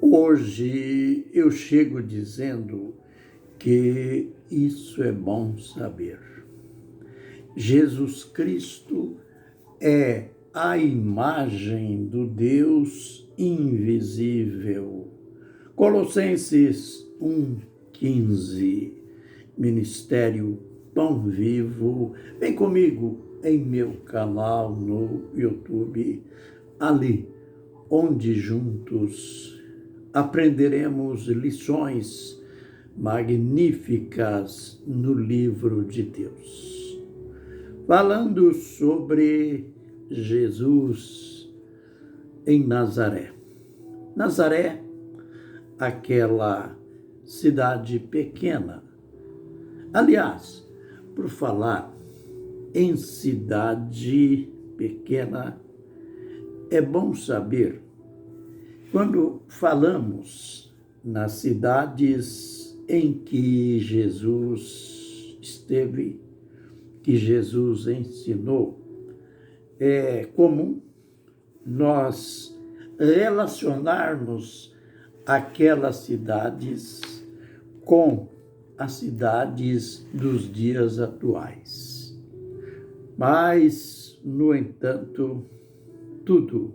Hoje eu chego dizendo que isso é bom saber. Jesus Cristo é a imagem do Deus invisível. Colossenses 1,15. Ministério Pão Vivo. Vem comigo em meu canal no YouTube, ali onde juntos aprenderemos lições magníficas no livro de Deus. Falando sobre Jesus em Nazaré. Nazaré, aquela cidade pequena. Aliás, por falar em cidade pequena, é bom saber, quando falamos nas cidades em que Jesus esteve, que Jesus ensinou, é comum nós relacionarmos aquelas cidades com as cidades dos dias atuais. Mas, no entanto, tudo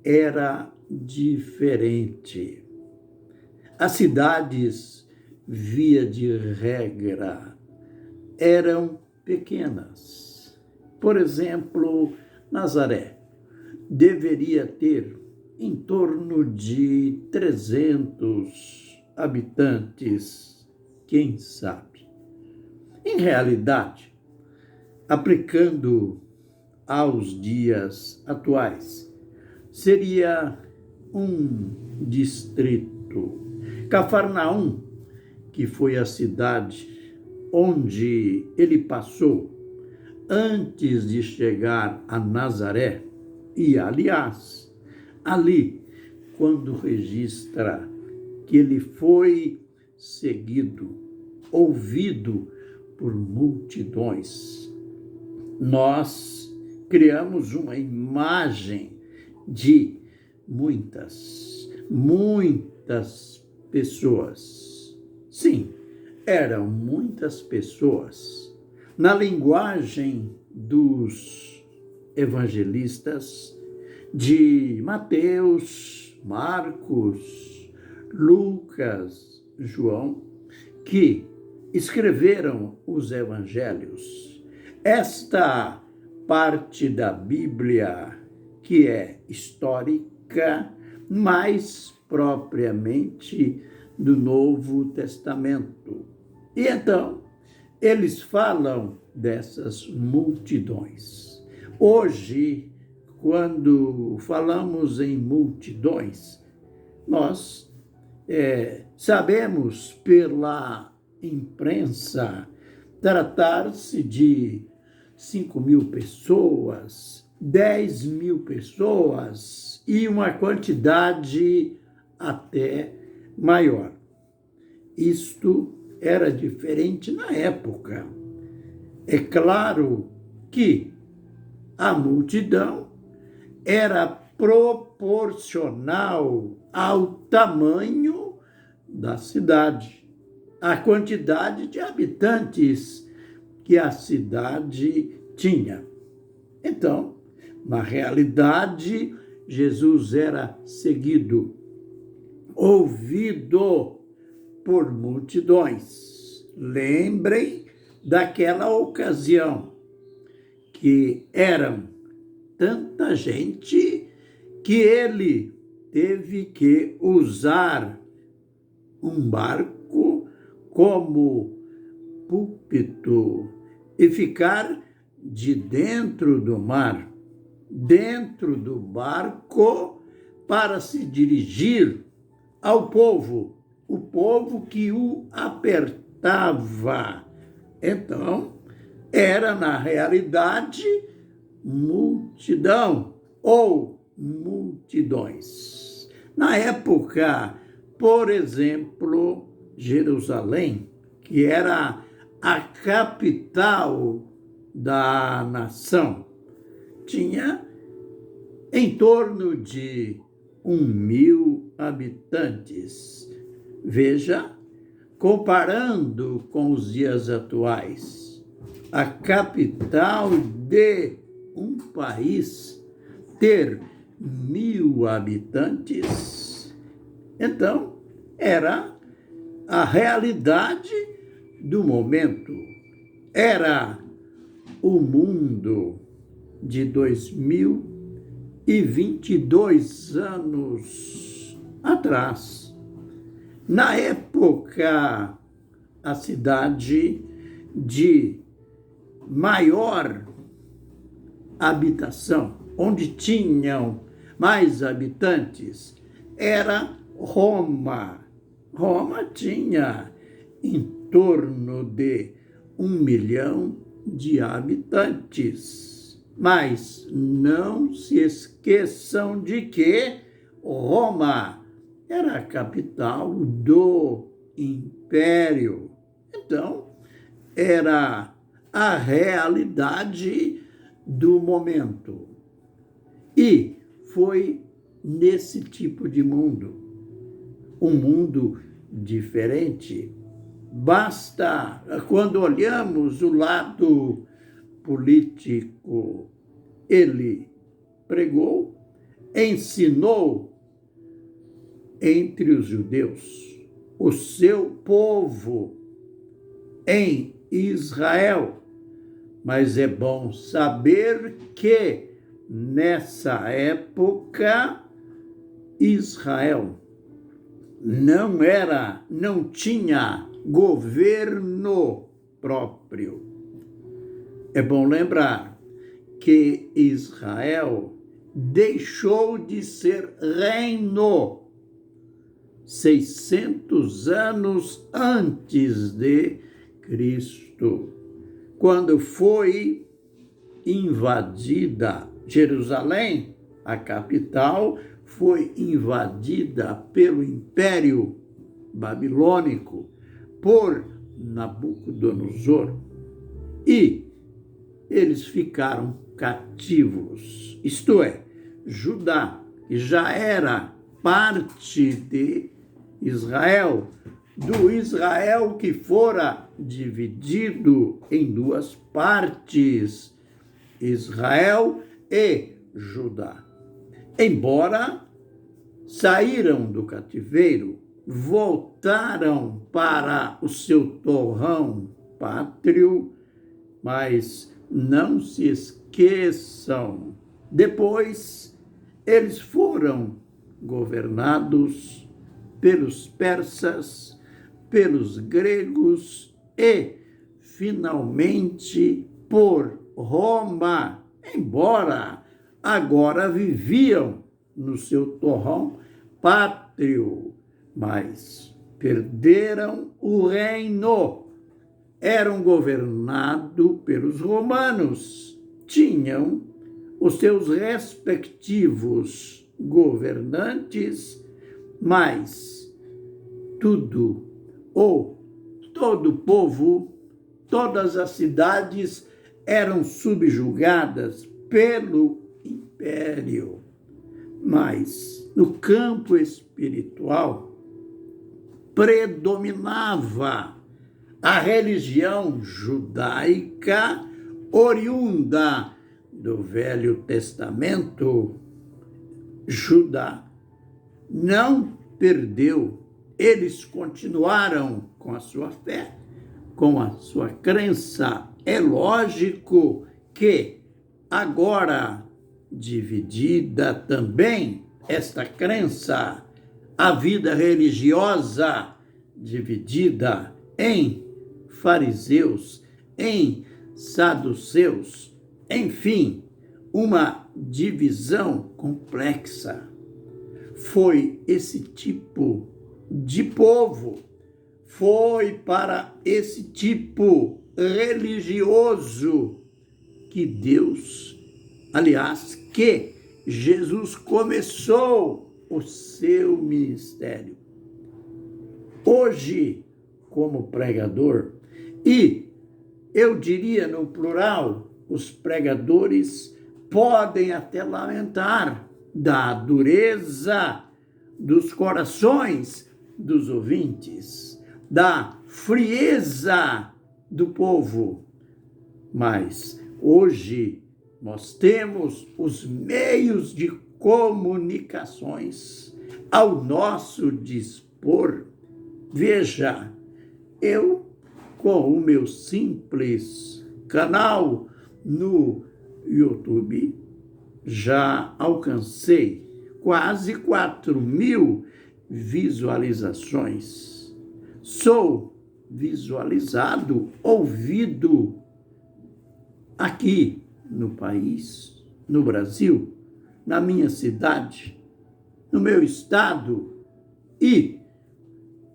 era diferente. As cidades, via de regra, eram pequenas. Por exemplo, Nazaré deveria ter em torno de 300 habitantes, quem sabe. Em realidade, aplicando aos dias atuais, seria um distrito. Cafarnaum, que foi a cidade onde ele passou antes de chegar a Nazaré, e, aliás, ali, quando registra que ele foi seguido, ouvido por multidões, nós criamos uma imagem de muitas pessoas. Sim, eram muitas pessoas. Na linguagem dos evangelistas, de Mateus, Marcos, Lucas, João, que escreveram os evangelhos. Esta parte da Bíblia que é histórica, mais propriamente do Novo Testamento. E então, eles falam dessas multidões. Hoje, quando falamos em multidões, nós sabemos pela imprensa tratar-se de 5.000 pessoas, 10.000 pessoas e uma quantidade até maior. Isto era diferente na época. É claro que a multidão era proporcional ao tamanho da cidade, à quantidade de habitantes que a cidade tinha. Então, na realidade, Jesus era seguido, ouvido por multidões. Lembrem daquela ocasião que eram tanta gente que ele teve que usar um barco como púlpito e ficar de dentro do mar, dentro do barco, para se dirigir ao povo, o povo que o apertava. Então, era, na realidade, multidão ou multidões. Na época, por exemplo, Jerusalém, que era a capital da nação, tinha em torno de 1.000 habitantes. Veja, comparando com os dias atuais, a capital de um país ter 1.000 habitantes, então era a realidade do momento. Era o mundo de 2022 anos atrás. Na época, a cidade de maior habitação, onde tinham mais habitantes, era Roma. Roma tinha em torno de 1 milhão de habitantes. Mas não se esqueçam de que Roma era a capital do Império. Então, era a realidade do momento. E foi nesse tipo de mundo, um mundo diferente. Basta, quando olhamos o lado político, ele pregou, ensinou entre os judeus, o seu povo em Israel. Mas é bom saber que, nessa época, Israel não tinha governo próprio. É bom lembrar que Israel deixou de ser reino 600 anos antes de Cristo, quando foi invadida Jerusalém, a capital, foi invadida pelo Império Babilônico, por Nabucodonosor, e eles ficaram cativos. Isto é, Judá, que já era parte de Israel, do Israel que fora dividido em duas partes, Israel e Judá. Embora saíram do cativeiro, voltaram para o seu torrão pátrio, mas não se esqueçam, depois eles foram governados pelos persas, pelos gregos e, finalmente, por Roma, embora agora viviam no seu torrão pátrio, mas perderam o reino. Eram governados pelos romanos, tinham os seus respectivos governantes, mas todo o povo, todas as cidades eram subjugadas pelo império. Mas no campo espiritual predominava a religião judaica oriunda do Velho Testamento. Judá não perdeu, eles continuaram com a sua fé, com a sua crença. É lógico que agora, dividida também esta crença, a vida religiosa dividida em fariseus, em saduceus, enfim, uma divisão complexa. Foi esse tipo de povo, foi para esse tipo religioso que Deus, aliás, que Jesus começou o seu ministério. Hoje, como pregador, e eu diria no plural, os pregadores podem até lamentar da dureza dos corações dos ouvintes, da frieza do povo. Mas hoje nós temos os meios de comunicações ao nosso dispor. Veja, eu, com o meu simples canal no YouTube, já alcancei quase 4.000 visualizações. Sou visualizado, ouvido aqui no país, no Brasil, na minha cidade, no meu estado, e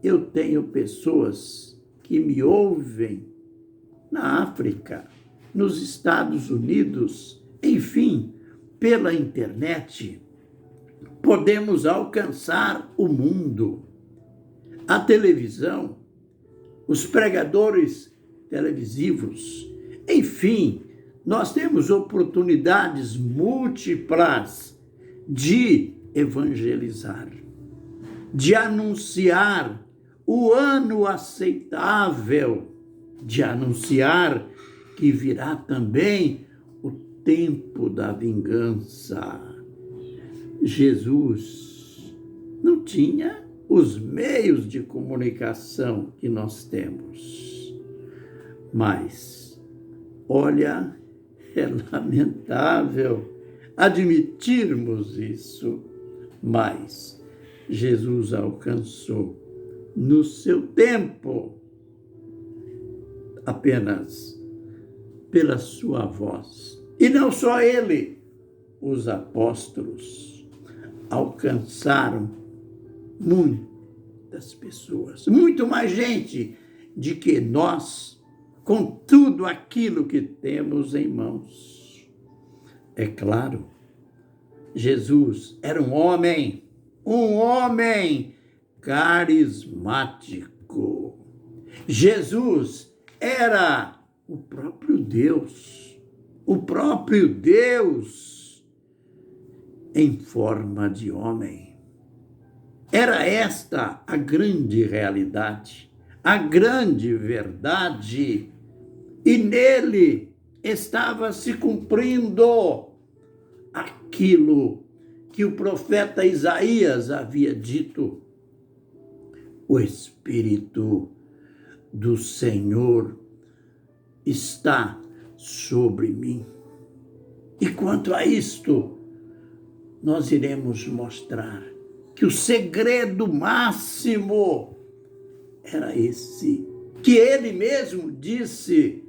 eu tenho pessoas que me ouvem na África, nos Estados Unidos, enfim, pela internet. Podemos alcançar o mundo. A televisão, os pregadores televisivos, enfim, nós temos oportunidades múltiplas de evangelizar, de anunciar o ano aceitável, de anunciar que virá também o tempo da vingança. Jesus não tinha os meios de comunicação que nós temos, mas, olha, é lamentável admitirmos isso, mas Jesus alcançou no seu tempo, apenas pela sua voz. E não só ele, os apóstolos alcançaram muitas pessoas, muito mais gente de que nós, com tudo aquilo que temos em mãos. É claro, Jesus era um homem carismático. Jesus era o próprio Deus em forma de homem. Era esta a grande realidade, a grande verdade, e nele estava se cumprindo aquilo que o profeta Isaías havia dito: o Espírito do Senhor está sobre mim. E quanto a isto, nós iremos mostrar que o segredo máximo era esse, que ele mesmo disse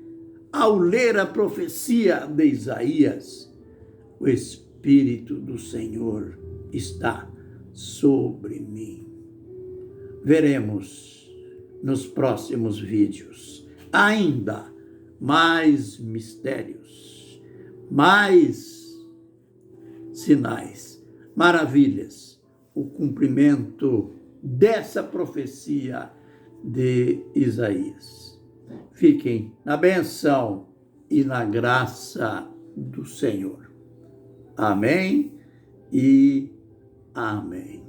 ao ler a profecia de Isaías: o Espírito do Senhor está sobre mim. Veremos nos próximos vídeos ainda mais mistérios, mais sinais, maravilhas, o cumprimento dessa profecia de Isaías. Fiquem na bênção e na graça do Senhor. Amém e amém.